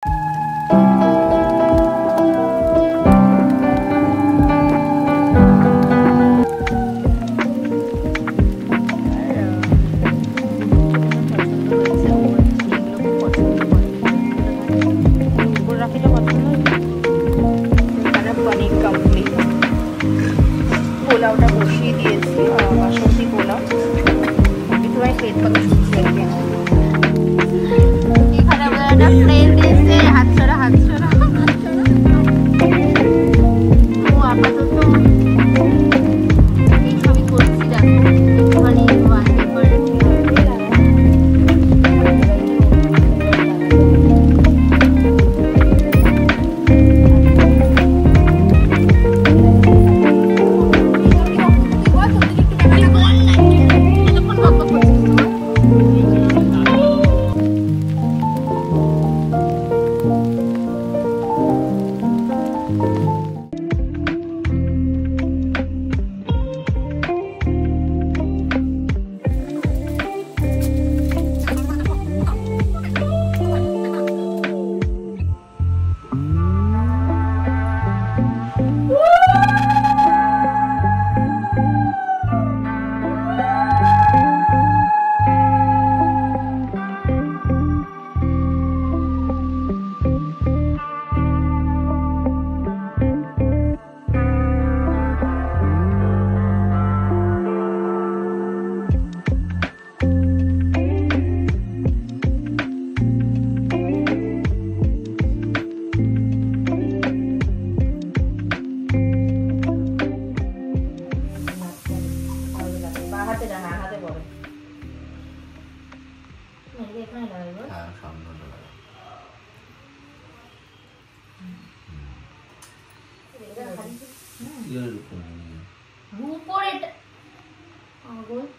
পোলাওটা বসিয়ে দিয়েছি, বাসন্তী পোলাও। একটু প্লেট কত সুন্দর এখানে আমরা একটা প্লেন দিয়েছে, হাত ছড়া ও আপাতত এই ছবি করছি। দেখো একটুখানি ওয়ালপেপার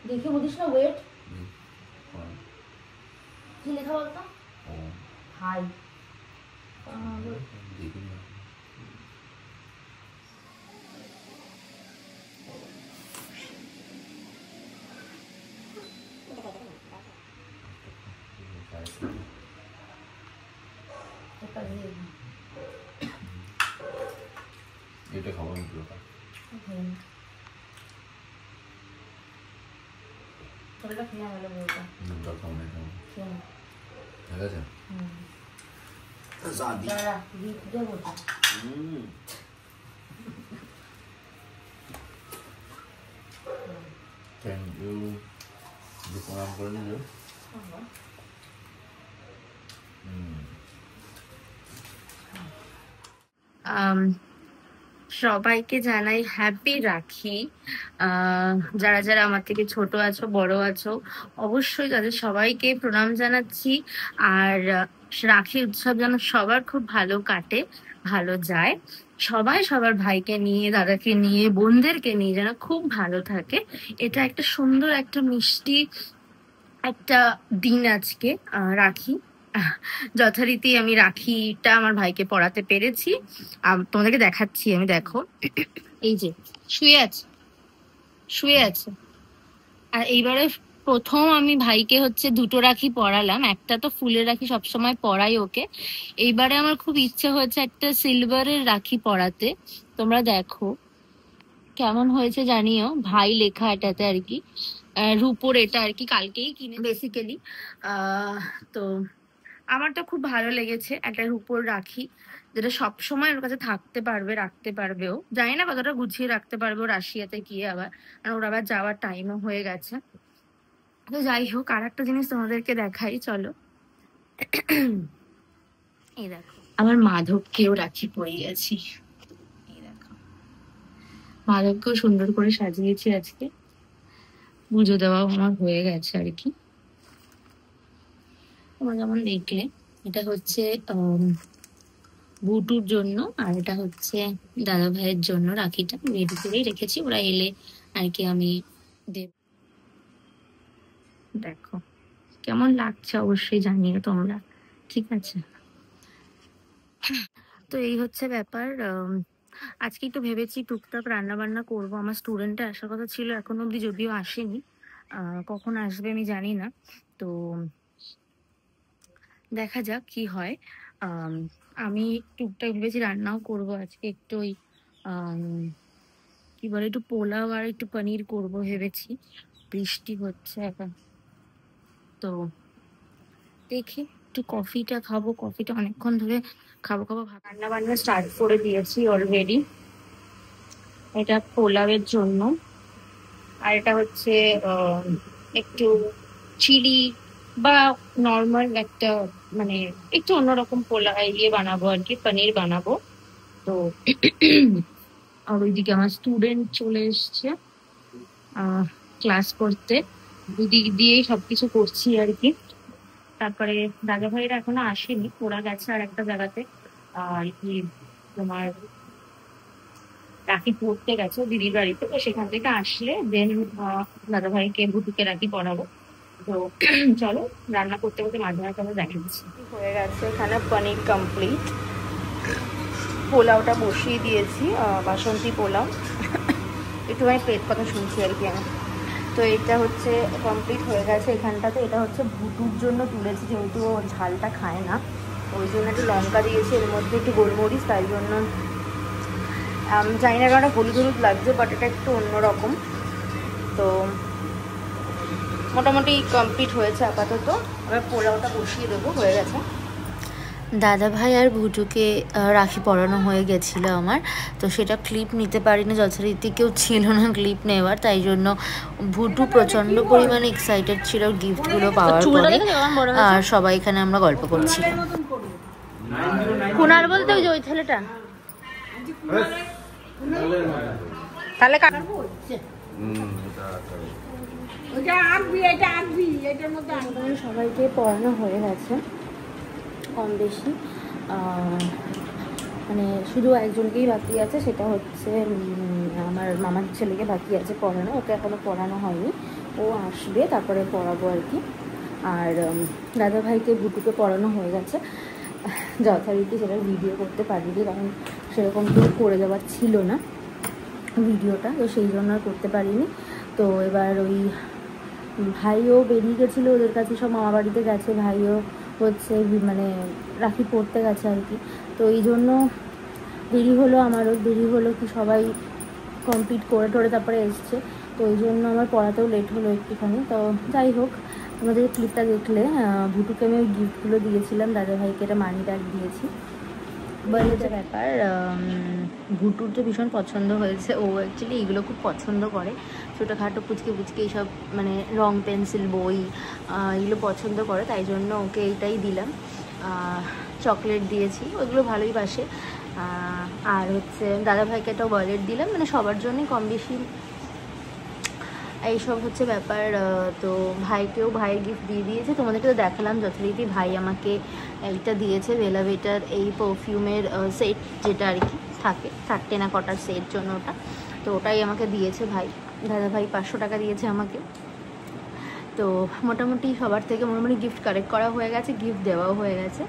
দেখে বলিস না। ওয়েট কি লেখা বলতো? হাই এটা খাবো আমি পুরোটা। তোরটা খেয়ে গেল বলটা। নুনটা খাবো না খাবো। ঠিক আছে? শাদি দাঁড়া গিফট দেবো তো। Thank you. প্রণাম করে নিল। সবাইকে জানাই হ্যাপি রাখি। যারা যারা আমার থেকে ছোট আছো, বড় আছো, অবশ্যই তাদের সবাইকে প্রণাম জানাচ্ছি। আর রাখি উৎসব যেন সবার খুব ভালো কাটে, ভালো যায়। সবাই সবার ভাইকে নিয়ে, দাদাকে নিয়ে, বোনদেরকে নিয়ে যেন খুব ভালো থাকে। এটা একটা সুন্দর, একটা মিষ্টি একটা দিন আজকে। রাখি যথারীতি আমি রাখিটা আমার ভাইকে পড়াতে পেরেছি। তোমাদেরকে দেখাচ্ছি আমি, দেখো এই যে শুয়ে আছে। আর এইবারে প্রথম আমি ভাইকে হচ্ছে দুটো রাখি পরালাম। একটা তো ফুলের রাখি সবসময় পরাই ওকে। এইবারে আমার খুব ইচ্ছে হয়েছে একটা সিলভারের রাখি পরাতে। তোমরা দেখো কেমন হয়েছে জানিও। ভাই লেখা এটাতে আর কি। রূপোর এটা আর কি, কালকেই কিনে বেসিক্যালি। তো আমার তো খুব ভালো লেগেছে একটা রূপোর রাখি, যেটা সবসময় ওর কাছে থাকতে পারবে, রাখতে পারবেও। জানি না কতটা গুছিয়ে রাখতে পারবে ওর রাশিয়াতে গিয়ে আবার, আর ওর আবার যাওয়ার টাইমও হয়ে গেছে। তো যাই হোক, আর একটা জিনিস তোমাদেরকে দেখাই, চলো। এই দেখো আমার মাধবকেও রাখি পরিয়েছি। এই দেখো মাধবকেও সুন্দর করে সাজিয়েছি আজকে। পুজো দেওয়াও আমার হয়ে গেছে আর কি। তোমরা যেমন দেখলে এটা হচ্ছে বুটুর জন্য, আর এটা হচ্ছে দাদা ভাইয়ের জন্য। রাখিটা রেডি করেই রেখেছি, ওরা এলে আর কি আমি দেব। দেখো কেমন লাগছে অবশ্যই জানিও তোমরা, ঠিক আছে? তো এই হচ্ছে ব্যাপার। আজকে একটু ভেবেছি টুকটাক রান্না বান্না করবো। আমার স্টুডেন্টটা আসার কথা ছিল, এখনো অব্দি যদিও আসেনি। কখন আসবে আমি জানি না। তো দেখা যাক কি হয়। আমি টুকটাক ভেবেছি রান্নাও করবো আজকে, একটু ওই কি বলে একটু পোলাও আর একটু পনির করবো ভেবেছি। বৃষ্টি হচ্ছে এখন, তো দেখি একটু কফিটা খাবো, কফিটা অনেকক্ষণ ধরে খাবো খাবো রান্না বান্না স্টার্ট করে দিয়েছি অলরেডি। এটা পোলাওয়ের জন্য, আর এটা হচ্ছে একটু চিলি বা নর্মাল একটা মানে একটু অন্যরকম পোলা বানাবো আর কি, পনির বানাবো। তো আর ওইদিকে আমার স্টুডেন্ট চলে এসছে ক্লাস করতে, দুদিক দিয়েই সবকিছু করছি আর কি। তারপরে দাদা ভাইরা এখনো আসেনি, ওরা গেছে আর একটা জায়গাতে আর কি তোমার রাখি পড়তে গেছে দিদির বাড়িতে, তো সেখান থেকে আসলে দেন দাদা ভাইকে ভুতুকে রাখি পড়াবো। তো চলো রান্না করতে করতে মাঝে মাঝে আমরা দেখা দিচ্ছি। হয়ে গেছে এখানে পনির কমপ্লিট, পোলাওটা বসিয়ে দিয়েছি, বাসন্তী পোলাও। একটুখানি পেট কথা শুনছি আর কি আমি। তো এটা হচ্ছে কমপ্লিট হয়ে গেছে এখানটাতে। এটা হচ্ছে ভুতুর জন্য তুলেছি, যেহেতু ও ঝালটা খায় না, ওই জন্য একটু লঙ্কা দিয়েছি, এর মধ্যে একটু গোলমরিচ, তাই জন্য জানি না কারণ হলুদ হলুদ লাগছে, বাট এটা একটু অন্যরকম। তো মোটামুটি কমপ্লিট হয়েছে আপাতত, এবার পোলাওটা বসিয়ে দেবো, হয়ে গেছে। দাদা ভাই আর ভুটুকে রাখি পরানো হয়ে গেছিলো আমার, তো সেটা ক্লিপ নিতে পারিনি, যথারীতি কেউ ছিল না ক্লিপ নেওয়ার, তাই জন্য ভুটু প্রচণ্ড পরিমাণে এক্সাইটেড ছিল গিফটগুলো পাওয়ার পরে। আর সবাই এখানে আমরা গল্প করছিলাম। কুনার বলতে ওই যে ওই ছেলেটা, তাহলে সবাইকে পড়ানো হয়ে গেছে কম বেশি, মানে শুধু একজনকেই বাকি আছে, সেটা হচ্ছে আমার মামার ছেলেকে বাকি আছে পড়ানো, ওকে এখনো পড়ানো হয়নি, ও আসবে তারপরে পড়াবো আর কি। আর দাদা ভাইকে ভুটুকে পড়ানো হয়ে গেছে, যথারীতি সেটা ভিডিও করতে পারিনি, কারণ সেরকম কেউ করে দেওয়ার ছিল না ভিডিওটা, তো সেই জন্য আর করতে পারিনি। তো এবার ওই ভাইও বেরিয়ে গেছিলো ওদের কাছে, সব মামা বাড়িতে গেছে, ভাইও হচ্ছে মানে রাখি পড়তে গেছে আর কি। তো এই জন্য দেরি হলো, আমারও দেরি হলো, কি সবাই কমপ্লিট করে টোরে তারপরে এসছে, তো ওই জন্য আমার পড়াতেও লেট হলো একটুখানি। তো যাই হোক, আমাদের ক্লিপটা দেখলে ভুটুকে আমি ওই গিফটগুলো দিয়েছিলাম, দাদা ভাইকে এটা মানি ব্যাগ দিয়েছি। বলে যে ব্যাপার, ভুটুর তো ভীষণ পছন্দ হয়েছে, ও অ্যাকচুয়ালি এগুলো খুব পছন্দ করে, ছোটোখাটো পুচকে পুচকে এইসব মানে রং পেন্সিল বই এগুলো পছন্দ করে, তাই জন্য ওকে এইটাই দিলাম। চকলেট দিয়েছি, ওইগুলো ভালোই বাসে। আর হচ্ছে দাদা ভাইকে একটা ওয়ালেট দিলাম, মানে সবার জন্যই কম বেশি এইসব হচ্ছে ব্যাপার। তো ভাইকেও ভাইয়ের গিফট দিয়ে দিয়েছে, তোমাদেরকে তো দেখালাম যথারীতি। ভাই আমাকে এইটা দিয়েছে, বেলাভেটার এই পারফিউমের সেট, যেটা আর কি থাকে 30 না কটার সেট জন্য ওটা, তো ওটাই আমাকে দিয়েছে ভাই। দাদা ভাই 500 টাকা দিয়েছে আমাকে। তো মোটামুটি সবার থেকে মোটামুটি গিফট কালেক্ট করা হয়ে গেছে, গিফট দেওয়াও হয়ে গেছে,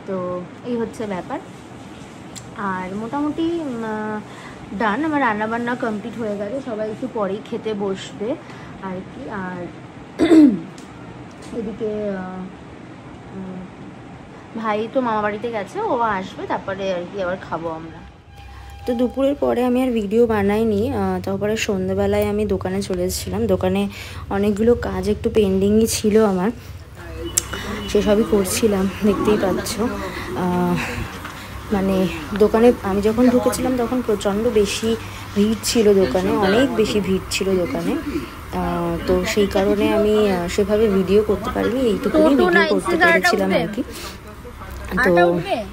তো এই হচ্ছে ব্যাপার। আর মোটামুটি ডান, আমার রান্নাবান্না কমপ্লিট হয়ে গেছে, সবাই একটু পরেই খেতে বসবে আর কি। আর এদিকে ভাই তো মামা বাড়িতে গেছে, ও আসবে তারপরে আর কি আবার খাবো আমরা। তো দুপুরের পরে আমি আর ভিডিও বানাইনি, তারপরে সন্ধ্যেবেলায় আমি দোকানে চলে এসেছিলাম। দোকানে অনেকগুলো কাজ একটু পেন্ডিংই ছিল আমার, সেসবই করছিলাম, দেখতেই পাচ্ছ। মানে দোকানে আমি যখন ঢুকেছিলাম তখন প্রচণ্ড বেশি ভিড় ছিল দোকানে, অনেক বেশি ভিড় ছিল দোকানে, তো সেই কারণে আমি সেভাবে ভিডিও করতে পারিনি, এইটুকুনি ভিডিও করতে পেরেছিলাম আর কি। তো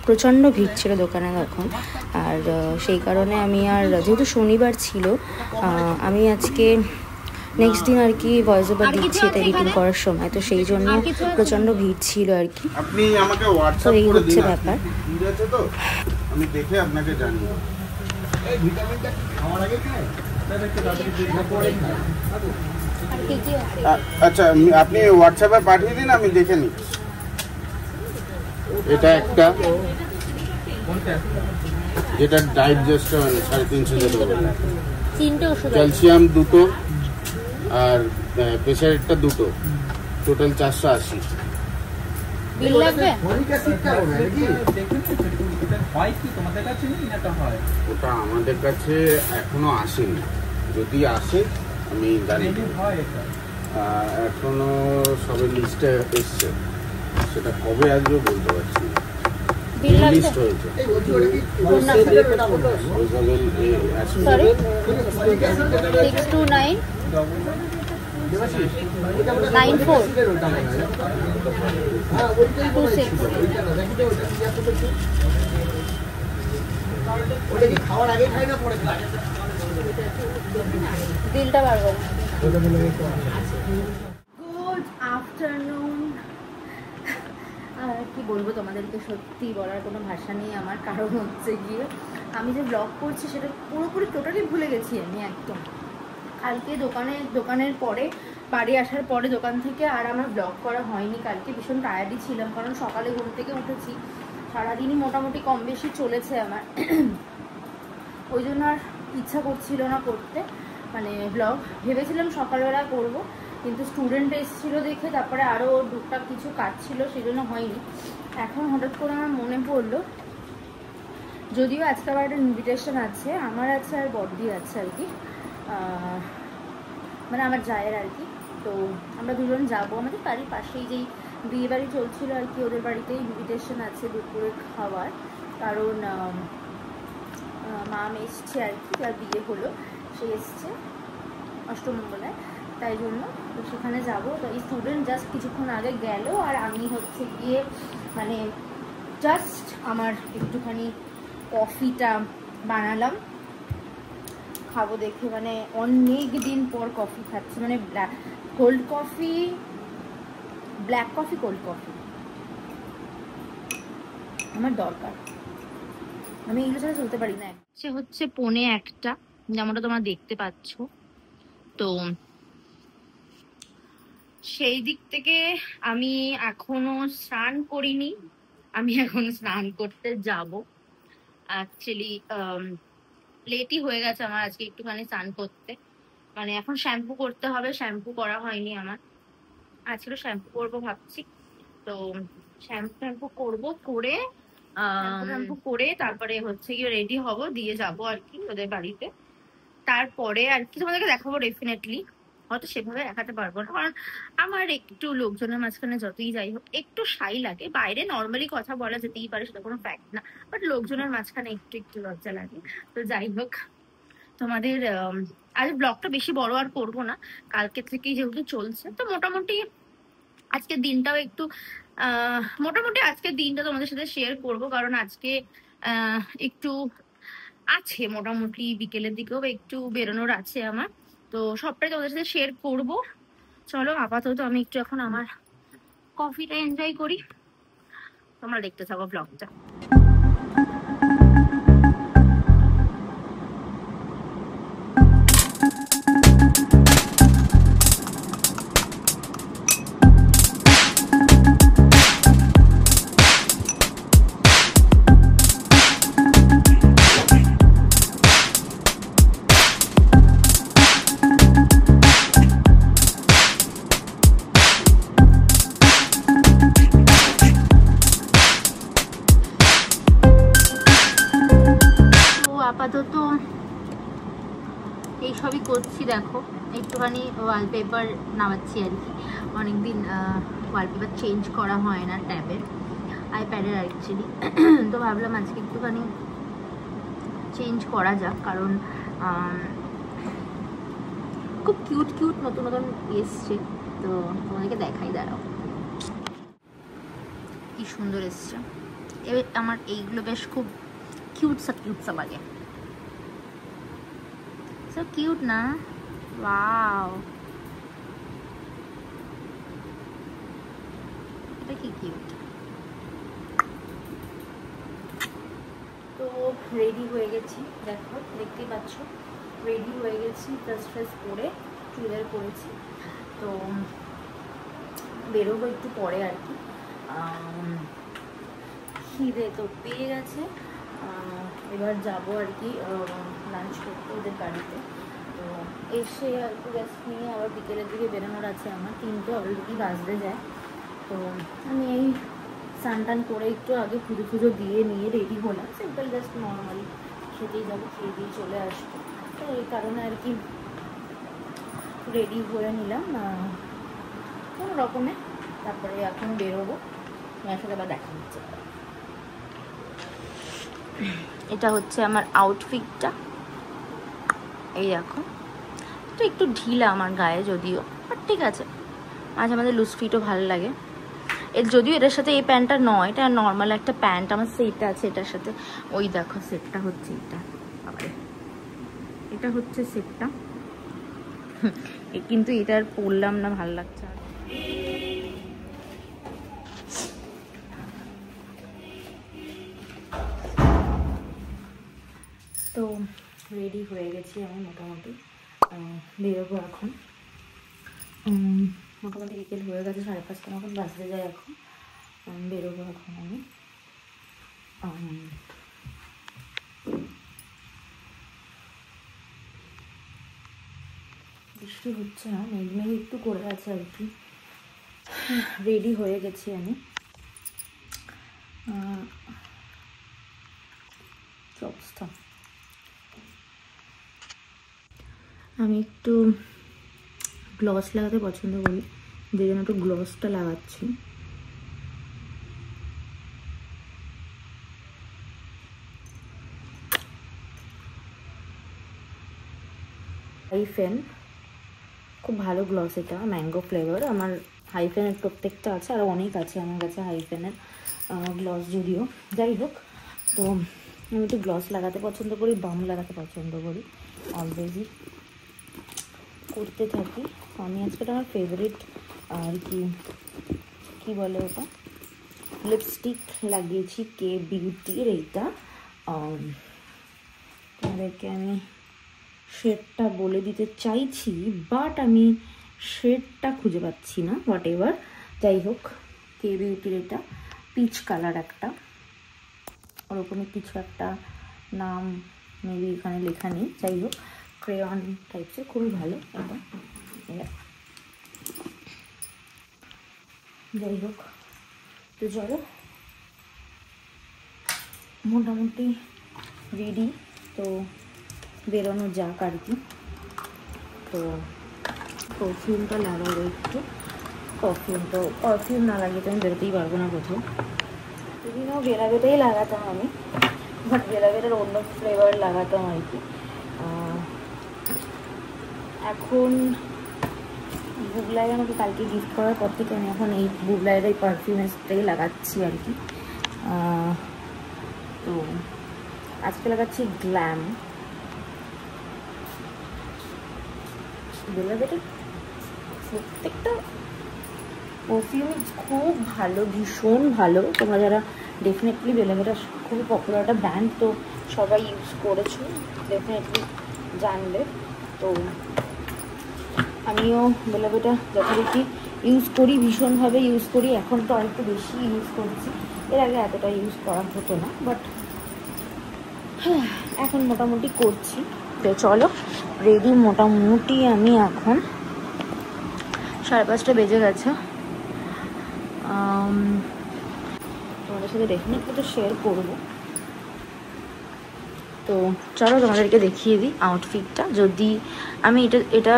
প্রচণ্ড ভিড় ছিল দোকানে তখন, আর সেই কারণে আমি আর, যেহেতু শনিবার ছিল, আমি আজকে নেক্সট দিন আর কি ভয়েস ওভার দিচ্ছি এটা এডিটিং করার সময়, তো সেই জন্য প্রচণ্ড ভিড় ছিল আর কি। তো এই হচ্ছে ব্যাপার। আমি দেখে আপনাকে জানিয়ে আচ্ছা, আপনি হোয়াটসঅ্যাপে পাঠিয়ে দিন, আমি দেখে নিই। এটা একটা, যেটা ডাইজেস্ট 350 ক্যালসিয়াম 2টো, আর প্রেশারেরটা 2টো, টোটাল 480। বিল লাগবে? ওটা আমাদের কাছে এখনো আসেনি, যদি আসে আমি জানি। এখনো সবে লিস্টে এসছে, সেটা কবে আসবে বলতে পারছি না। বিল লাগবে? লিস্ট হয়েছে, সরি 629 94 26। বিলটা বার করো। Good afternoon. কি বলবো তোমাদেরকে, সত্যি বলার কোনো ভাষা নেই আমার। কারণ হচ্ছে গিয়ে আমি যে ব্লগ করছি সেটা পুরোপুরি টোটালি ভুলে গেছি আমি একদম। কালকে দোকানের পরে বাড়ি আসার পরে দোকান থেকে আর আমার ব্লগ করা হয়নি। কালকে ভীষণ টায়ার্ডই ছিলাম, কারণ সকালে ঘুম থেকে উঠেছি, সারাদিনই মোটামুটি কম বেশি চলেছে আমার। ওই জন্য আর ইচ্ছা করছিল না করতে, মানে ব্লগ ভেবেছিলাম সকালবেলা করব, কিন্তু স্টুডেন্ট এসেছিলো দেখে তারপরে আরও টুকটাক কিছু কাজ ছিল, সেই জন্য হয়নি। এখন হঠাৎ করে আমার মনে পড়লো, যদিও আজকে আবার একটা ইনভিটেশন আছে, আমার আছে আর বড়দির আছে আর কি, মানে আমার জায়ের আর কি। তো আমরা দুজন যাবো, আমাদের বাড়ির পাশেই যেই বিয়ে বাড়ি চলছিল আর কি, ওদের বাড়িতেই ইনভিটেশন আছে দুপুরে খাওয়ার। কারণ মাম এসছে আর কি, যার বিয়ে হলো সে এসছে অষ্টমঙ্গলায়, তাই জন্য তো সেখানে যাবো। তো এই স্টুডেন্ট জাস্ট কিছুক্ষণ আগে গেল, আর আমি হচ্ছে গিয়ে মানে জাস্ট আমার একটুখানি কফিটা বানালাম, খাবো দেখে, মানে অনেক দিন পর কফি খাচ্ছি, মানে cold coffee, black coffee, cold coffee আমার দরকার, আমি এগুলো ছাড়া চলতে পারি না। সে হচ্ছে 1:45, যেমনটা তোমরা দেখতে পাচ্ছ। তো সেই দিক থেকে আমি এখনো স্নান করিনি, আমি এখন স্নান করতে যাব। অ্যাকচুয়ালি লেটই হয়ে গেছে আমার আজকে একটুখানি স্নান করতে, মানে এখন শ্যাম্পু করতে হবে, শ্যাম্পু করা হয়নি আমার, আজকে শ্যাম্পু করবো ভাবছি। তো শ্যাম্পু করবো, করে তারপরে হচ্ছে গিয়ে রেডি হব, দিয়ে যাব আর কি ওদের বাড়িতে। তারপরে আর কি তোমাদেরকে দেখাবো ডেফিনেটলি, হয়তো সেভাবে দেখাতে পারবো না, কারণ আমার একটু লোকজনের মাঝখানে যতই যাই হোক একটু শাই লাগে। বাইরে নর্মালি কথা বলা যেতেই পারে, সেটা কোনো ফ্যাক্ট না, বাট লোকজনের মাঝখানে একটু লজ্জা লাগে। তো যাই হোক, তোমাদের আজ ব্লগটা বেশি বড় আর করবো না, কালকে থেকেই যেহেতু চলছে, তো মোটামুটি আজকের দিনটাও একটু মোটামুটি আজকের দিনটা তোমাদের সাথে শেয়ার করব, কারণ আজকে একটু আছে, মোটামুটি বিকেলের দিকেও একটু বেরোনোর আছে আমার, তো সবটাই তোমাদের সাথে শেয়ার করব। চলো আপাতত আমি একটু এখন আমার কফিটা এনজয় করি, তোমরা দেখতে থাকো ব্লগটা। আপাতত এইসবই করছি, দেখো একটুখানি ওয়ালপেপার নামাচ্ছি আর কি, অনেকদিন ওয়ালপেপার চেঞ্জ করা হয় না ট্যাবের, আইপ্যাডের অ্যাকচুয়ালি। তো ভাবলাম আজকে একটুখানি চেঞ্জ করা যাক, কারণ খুব কিউট কিউট নতুন নতুন এসছে, তো তোমাদেরকে দেখাই, দাঁড়াও কি সুন্দর এসছে। আমার এইগুলো বেশ খুব কিউটসা লাগে, সো কিউট না? ওয়াও, এটা কি কিউট। তো রেডি হয়ে গেছি, দেখো দেখতেই পাচ্ছ রেডি হয়ে গেছি, ড্রেস পরে চুড়িদার পরেছি, তো বেরোবো একটু পরে আর কি। খিদে তো পেয়ে গেছে, এবার যাবো আর কি লাঞ্চ করতে ওদের বাড়িতে। তো এসে একটু রেস্ট নিয়ে আবার বিকেলের দিকে বেরোনোর আছে আমার, 3টে অলরেডি বাজতে যায়। তো আমি এই স্নান টান করে একটু আগে পুজো দিয়ে নিয়ে রেডি হলাম, সিম্পল জাস্ট নর্মালি খেতেই যাবো, খেয়ে দিয়ে চলে আসবো। তো এই কারণে আর কি রেডি হয়ে নিলাম কোনো রকমে। তারপরে এখন বেরোবো, তোমার সাথে আবার দেখা হচ্ছে। এটা হচ্ছে আমার আউটফিটটা, এই দেখো। তো একটু ঢিলা আমার গায়ে যদিও, বাট ঠিক আছে, মাঝে মাঝে লুজ ফিটও ভালো লাগে। যদিও এটার সাথে এই প্যান্টটা নয়, এটা নর্মাল একটা প্যান্ট, আমার সেট আছে এটার সাথে। ওই দেখো সেটটা হচ্ছে এটা, এটা হচ্ছে সেটটা, কিন্তু এটা আর পরলাম না, ভালো লাগছে আর। তো রেডি হয়ে গেছি আমি মোটামুটি, বেরোবো এখন। মোটামুটি বিকেল হয়ে গেছে, 5:30 মতন বাজতে যায় এখন। বেরোবো এখন আমি। বৃষ্টি হচ্ছে না, মেঘ একটু করে আছে আর কি। রেডি হয়ে গেছি আমি। অবস্থা, আমি একটু গ্লস লাগাতে পছন্দ করি, যে জন্য একটু গ্লসটা লাগাচ্ছি। হাইফেন, খুব ভালো গ্লস এটা, ম্যাঙ্গো ফ্লেভার। আমার হাইফেনের প্রত্যেকটা আছে, আরও অনেক আছে আমার কাছে হাইফেনের গ্লস, যদিও যাই হোক। তো আমি একটু গ্লস লাগাতে পছন্দ করি, বাম লাগাতে পছন্দ করি, অলওয়েজই করতে থাকি আমি। আজকে আমার ফেভারিট আর কি বলে ওটা, লিপস্টিক লাগিয়েছি কে বিউটির এইটা। তোমাদেরকে আমি শেডটা বলে দিতে চাইছি, বাট আমি শেডটা খুঁজে পাচ্ছি না। হোয়াট এভার, যাই হোক, কে বিউটির এটা পিচ কালার একটা, ওরকমই কিছু একটা নাম মেবি এখানে লেখা নেই। যাই হোক, ক্রেয়ন টাইপসের, খুবই ভালো এটা। যাই হোক, তো চলো, মোটামুটি রেডি, তো বেরোনো যাক আর কি। তো পারফিউমটা লাগাবো একটু, পারফিউম না লাগিয়ে তো আমি বেরোতেই পারবো না কোথাও। যদিও বেরাবেটাই লাগাতাম আমি, বাট বেরাবেটার অন্য ফ্লেভার লাগাতাম আর কি। এখন বুবলাই আমাকে কালকে গিফট করার পর থেকে আমি এখন এই বুবলাইয়ের এই পারফিউমের স্প্রে লাগাচ্ছি আর কি। তো আজকে লাগাচ্ছি গ্ল্যাম। বেলাভেটা প্রত্যেকটা পারফিউম খুব ভালো, ভীষণ ভালো। তোমরা যারা ডেফিনেটলি বেলাভেটা খুবই পপুলার একটা ব্র্যান্ড, তো সবাই ইউজ করেছো, ডেফিনেটলি জানবে। তো আমিও বেলাভেটা যথারীতি ইউজ করি, ভীষণভাবে ইউজ করি। এখন তো আরেকটু বেশি ইউজ করছি, এর আগে এতটা ইউজ করা হতো না, বাট এখন মোটামুটি করছি। তো চলো রেডি, মোটামুটি আমি এখন 5:30 বেজে গেছে। তোমাদের সাথে ডেফিনেটলি তো শেয়ার করবো। তো চলো তোমাদেরকে দেখিয়ে দিই আউটফিটটা, যদি আমি এটা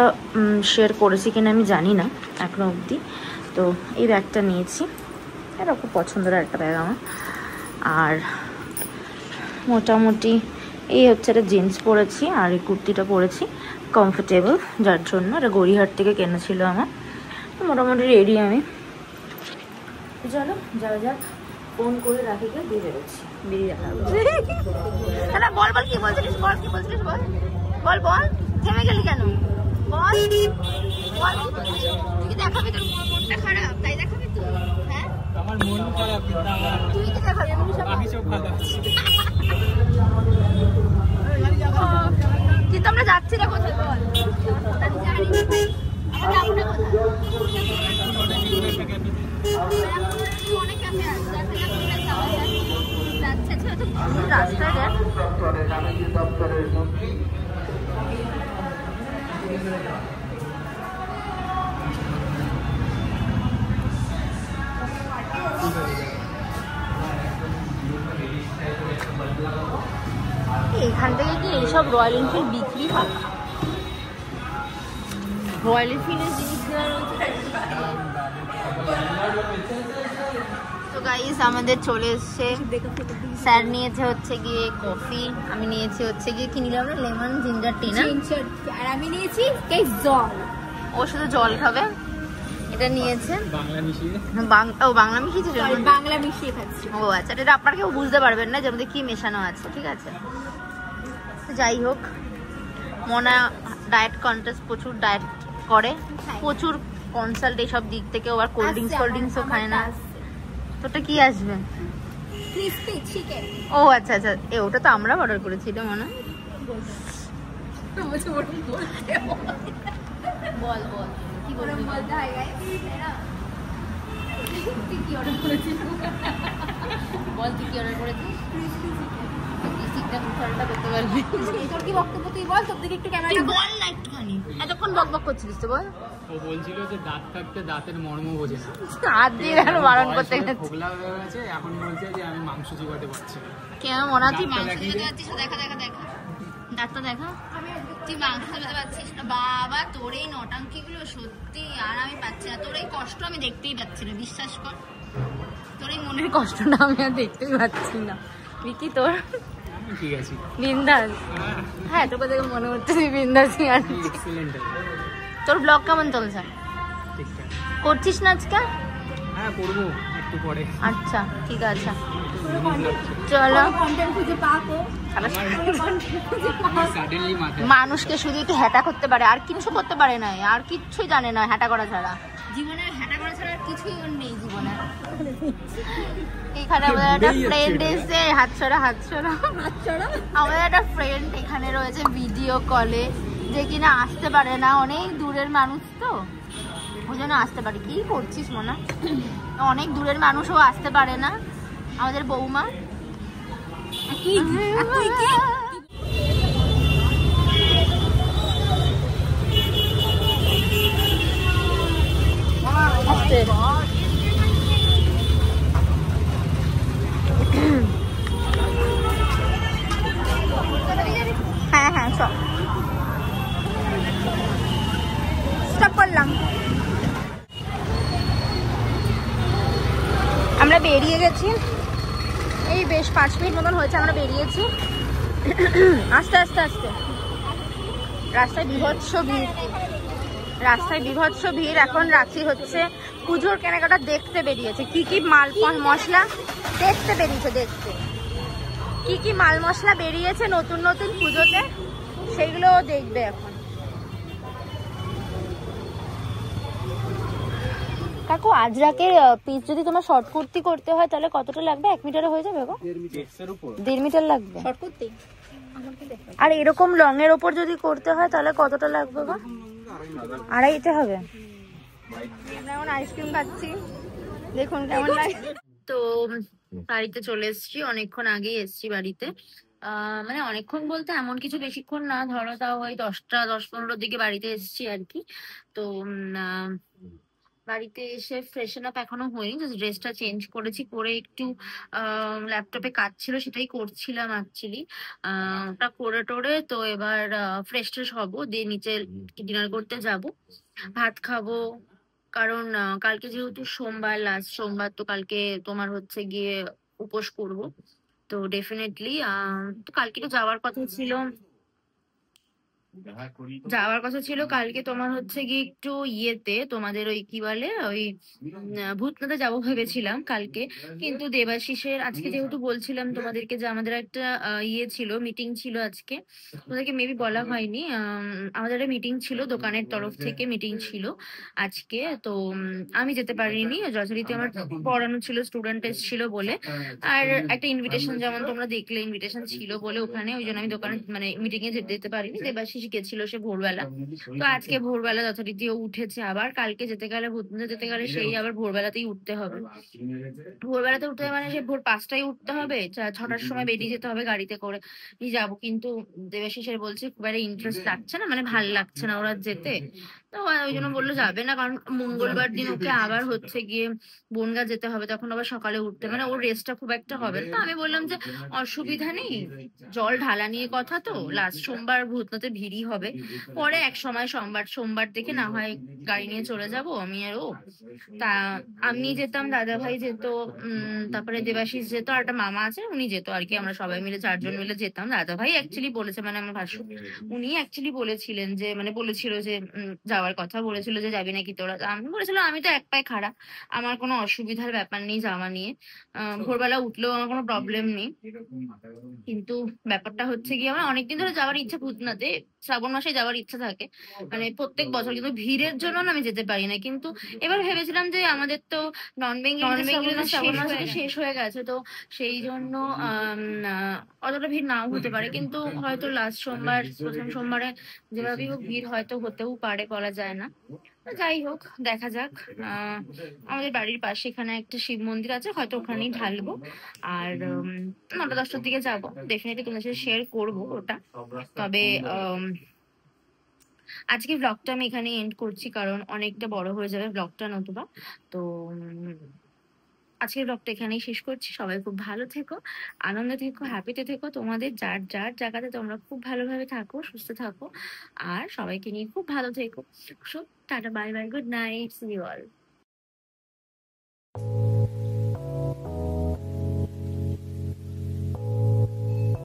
শেয়ার করেছি কিনা আমি জানি না এখনো অবধি। তো এই ব্যাগটা নিয়েছি, এটা খুব পছন্দের একটা ব্যাগ আমার। আর মোটামুটি এই হচ্ছে একটা জিন্স পরেছি, আর এই কুর্তিটা পরেছি, কমফোর্টেবল, যার জন্য এটা গড়িয়াহাট থেকে কেনা ছিল আমার। মোটামুটি রেডি আমি। চলো যাওয়া যাক, ফোন করে রাখি, দিয়ে বেরোচ্ছি, বেরিয়ে দেখা। বল বল, কি বলছিলিস বল, কি বলছিলিস বল, বল বল, থেমে গেলি কেন বল, বল তুই দেখাবি, তোর মনটা খারাপ তাই দেখাবি তুই? হ্যাঁ আমার মন খারাপ, তুই কি দেখাবি? আমি সব ভালো আছি, কিন্তু আমরা যাচ্ছি না কোথায় বল? আমি জানি আমরা যাবো না কোথায়, অনেক ক্যাফে আছে, যাচ্ছে তো রাস্তায় দেখ। এখান থেকে কি এইসব রয়্যাল এনফিল্ড বিক্রি হয়? রয়্যাল এনফিল্ডের জিনিস দেওয়া রয়েছে। তো গাইস আমাদের চলে এসছে, স্যার নিয়েছে হচ্ছে গিয়ে কফি, আমি নিয়েছি হচ্ছে গিয়ে কি নিলাম, লেমন জিঞ্জার টি না, আর আমি নিয়েছি জল। ও শুধু জল খাবে। এটা নিয়েছে বাংলা মিশিয়ে, ও বাংলা মিশিয়েছে, বাংলা মিশিয়ে খাচ্ছি। ও আচ্ছা, এটা আপনার কেউ বুঝতে পারবেন না যে মধ্যে কি মেশানো আছে, ঠিক আছে। যাই হোক, মনা ডায়েট কন্টেস্ট প্রচুর ডায়েট করে, প্রচুর কনসাল্ট এইসব দিক থেকে, আবার কোল্ড ড্রিঙ্কসও খায় না। তোটা কি আসবে? Crispy chicken. ও আচ্ছা আচ্ছা, ওটা তো আমরা অর্ডার করেছি, এটা মনে হয়। বল বল কি বলবি, বলতে হয় গাইস, তুই কি অর্ডার করেছিস? বল তুই কি অর্ডার করেছিস। চিকেন ফলটা করতে পারবি? তোর কি বক্তব্য তুই বল, তোর দিকে একটু ক্যামেরা বল না একটুখানি, এতক্ষণ বক বক করছিলিস তো, বল। ও বলছিল যে দাঁত থাকতে দাঁতের মর্ম বোঝে না, হাত দিয়ে আরো বারণ করতে গেছে। খোগলা হয়ে গেছে, এখন বলছে যে আমি মাংস চিবাতে পারছি না। কেন মনে হয় তুই দাঁতটা মাংস দেখিয়ে খেতে দে। পারছিস? দেখা দেখা দেখা, দাঁতটা দেখা। তুই মাংস খেতে পারছিস না বাবা, তোর এই নটাঙ্কি গুলো সত্যি আর আমি পাচ্ছি না। তোর এই কষ্ট আমি দেখতেই পাচ্ছি না, বিশ্বাস কর। তোর এই মনের কষ্টটা আমি আর দেখতেই পাচ্ছি না। বিকি তোর ঠিক আছে, বিন্দাস? হ্যাঁ, তোকে দেখে মনে হচ্ছে তুই বিন্দাসই আছিস। এক্সেলেন্ট, তোর ব্লগ কেমন চলছে? ঠিকঠাক। করছিস না আজকে? হ্যাঁ করবো একটু পরে। আচ্ছা ঠিক আছে, চলো। কন্টেন্ট খুঁজে পাবো। সাডেনলি মাথায় মানুষকে শুধু একটু হ্যাটা করতে পারে, আর কিছু করতে পারে না, আর কিচ্ছুই জানে না হ্যাটা করা ছাড়া। জীবনে হ্যাটা করা ছাড়া আর কিছুই ওর নেই জীবনে। এখানে আমাদের একটা ফ্রেন্ড এসে, হাত ছড়া হাত ছড়া, আমাদের একটা ফ্রেন্ড এখানে রয়েছে ভিডিও কলে, যে কিনা আসতে পারে না, অনেক দূরের মানুষ তো, ওই জন্য আসতে পারে। কি করছিস মোনা? অনেক দূরের মানুষও আসতে পারে না, আমাদের বৌমা। কি আর তুই কি আসতে। হ্যাঁ হ্যাঁ সব স্টপ করলাম। আমরা বেরিয়ে গেছি, এই বেশ 5 মিনিট মতন হয়েছে আমরা বেরিয়েছি। আস্তে আস্তে আস্তে, রাস্তায় বিভৎস ভিড়, রাস্তায় বিভৎস ভিড়। এখন রাখি হচ্ছে পুজোর কেনাকাটা দেখতে বেরিয়েছে, কি কি মাল মশলা দেখতে বেরিয়েছে, দেখতে কি কি মাল মশলা বেরিয়েছে নতুন নতুন পুজোতে, সেগুলো দেখবে এখন। কাকু আজরাকের পিস যদি তোমার শর্ট কুর্তি করতে হয় তাহলে কতটা লাগবে? 1 মিটারে হয়ে যাবে গো? 1.5 মিটার লাগবে। শর্ট করতে আর এরকম লং এর ওপর যদি করতে হয় তাহলে কতটা লাগবে গো? 2.5 হবে। আমরা এখন আইসক্রিম খাচ্ছি, দেখুন কেমন লাগে। তো বাড়িতে চলে এসেছি, অনেকক্ষণ আগেই এসেছি বাড়িতে। মানে অনেকক্ষণ বলতে এমন কিছু বেশিক্ষণ না, ধরো তাও ওই 10টা 10-15 দিকে বাড়িতে এসেছি আর কি। তো বাড়িতে এসে ফ্রেশন আপ এখনো হয়নি, জাস্ট ড্রেসটা চেঞ্জ করেছি, করে একটু ল্যাপটপে কাজ ছিল সেটাই করছিলাম অ্যাকচুয়ালি। ওটা করে টোরে তো এবার ফ্রেশ ট্রেশ হবো, দিয়ে নিচে ডিনার করতে যাব, ভাত খাবো। কারণ কালকে যেহেতু সোমবার, লাস্ট সোমবার, তো কালকে তোমার হচ্ছে গিয়ে উপোস করব। তো ডেফিনেটলি তো কালকে তো যাওয়ার কথা ছিল, কালকে তোমার হচ্ছে গিয়ে একটু ইয়েতে, তোমাদের ওই কি বলে ওই ভূতনাথে যাবো ভেবেছিলাম কালকে। কিন্তু দেবাশিসের আজকে যেহেতু বলছিলাম তোমাদেরকে যে আমাদের একটা ইয়ে ছিল, মিটিং ছিল আজকে, তোমাদেরকে মেবি বলা হয়নি, আমাদের একটা মিটিং ছিল, দোকানের তরফ থেকে মিটিং ছিল আজকে। তো আমি যেতে পারিনি, যথারীতি আমার পড়ানো ছিল, স্টুডেন্ট এসেছিল বলে। আর একটা ইনভিটেশন, যেমন তোমরা দেখলে ইনভিটেশন ছিল বলে ওখানে, ওই জন্য আমি দোকানে মানে মিটিং এ যেতে পারিনি। দেবাশিস গেছিল সে ভোরবেলা, তো আজকে ভোরবেলা যথারীতি ও উঠেছে। আবার কালকে যেতে গেলে, ভূতনাথে যেতে গেলে সেই আবার ভোরবেলাতেই উঠতে হবে। ভোরবেলাতে উঠতে হবে মানে সে ভোর 5টায় উঠতে হবে, 6টার সময় বেরিয়ে যেতে হবে গাড়িতে করে যাবো। কিন্তু দেবাশিসের বলছে খুব একটা ইন্টারেস্ট লাগছে না, মানে ভাল লাগছে না ওরা যেতে। তো ওই জন্য বললো যাবে না, কারণ মঙ্গলবার দিন ওকে আবার হচ্ছে গিয়ে বনগাঁ যেতে হবে, তখন আবার সকালে উঠতে মানে ওর রেস্টটা খুব একটা হবে না। তো আমি বললাম যে অসুবিধা নেই, জল ঢালা নিয়ে কথা, তো লাস্ট সোমবার ভূতনাথে ভিড়ই হবে, পরে এক সময় সোমবার দেখে না হয় গাড়ি নিয়ে চলে যাব আমি আর ও। তা আমি যেতাম, দাদা ভাই যেত, তারপরে দেবাশিস যেত, আর একটা মামা আছে উনি যেত আর কি, আমরা সবাই মিলে 4 জন মিলে যেতাম। দাদা ভাই অ্যাকচুয়ালি বলেছে, মানে আমার ভাসুর, উনি অ্যাকচুয়ালি বলেছিলেন যে মানে বলেছিল যে যাওয়ার কথা বলেছিল যে যাবি নাকি তোরা। তা আমি বলেছিলাম আমি তো এক পায়ে খাড়া, আমার কোনো অসুবিধার ব্যাপার নেই যাওয়া নিয়ে, ভোরবেলা উঠলেও আমার কোনো প্রবলেম নেই। কিন্তু ব্যাপারটা হচ্ছে কি, আমার অনেকদিন ধরে যাওয়ার ইচ্ছা ভূতনাথে, শ্রাবণ মাসে যাওয়ার ইচ্ছা থাকে মানে প্রত্যেক বছর, কিন্তু ভিড়ের জন্য না আমি যেতে পারি না। কিন্তু এবার ভেবেছিলাম যে আমাদের তো নন বেঙ্গলি শ্রাবণ মাস শেষ হয়ে গেছে, তো সেই জন্য অতটা ভিড় নাও হতে পারে, কিন্তু হয়তো লাস্ট সোমবার প্রথম সোমবারে যেভাবেই হোক ভিড় হয়তো হতেও পারে, বলা যায় না। তো যাই হোক দেখা যাক। আমাদের বাড়ির পাশে এখানে একটা শিব মন্দির আছে, হয়তো ওখানেই ঢালবো। আর 9টা 10টার দিকে যাবো, ডেফিনেটলি তোমাদের সাথে শেয়ার করবো ওটা। তবে আজকে ব্লগটা আমি এখানে এন্ড করছি, কারণ অনেকটা বড় হয়ে যাবে ব্লগটা নতুবা। তো আজকের ব্লগটা এখানেই শেষ করছি। সবাই খুব ভালো থেকো, আনন্দে থেকো, হ্যাপিতে থেকো, তোমাদের যার যার জায়গাতে তোমরা খুব ভালোভাবে থাকো, সুস্থ থাকো, আর সবাইকে নিয়ে খুব ভালো থেকো। So tata, bye bye, good night, see you all.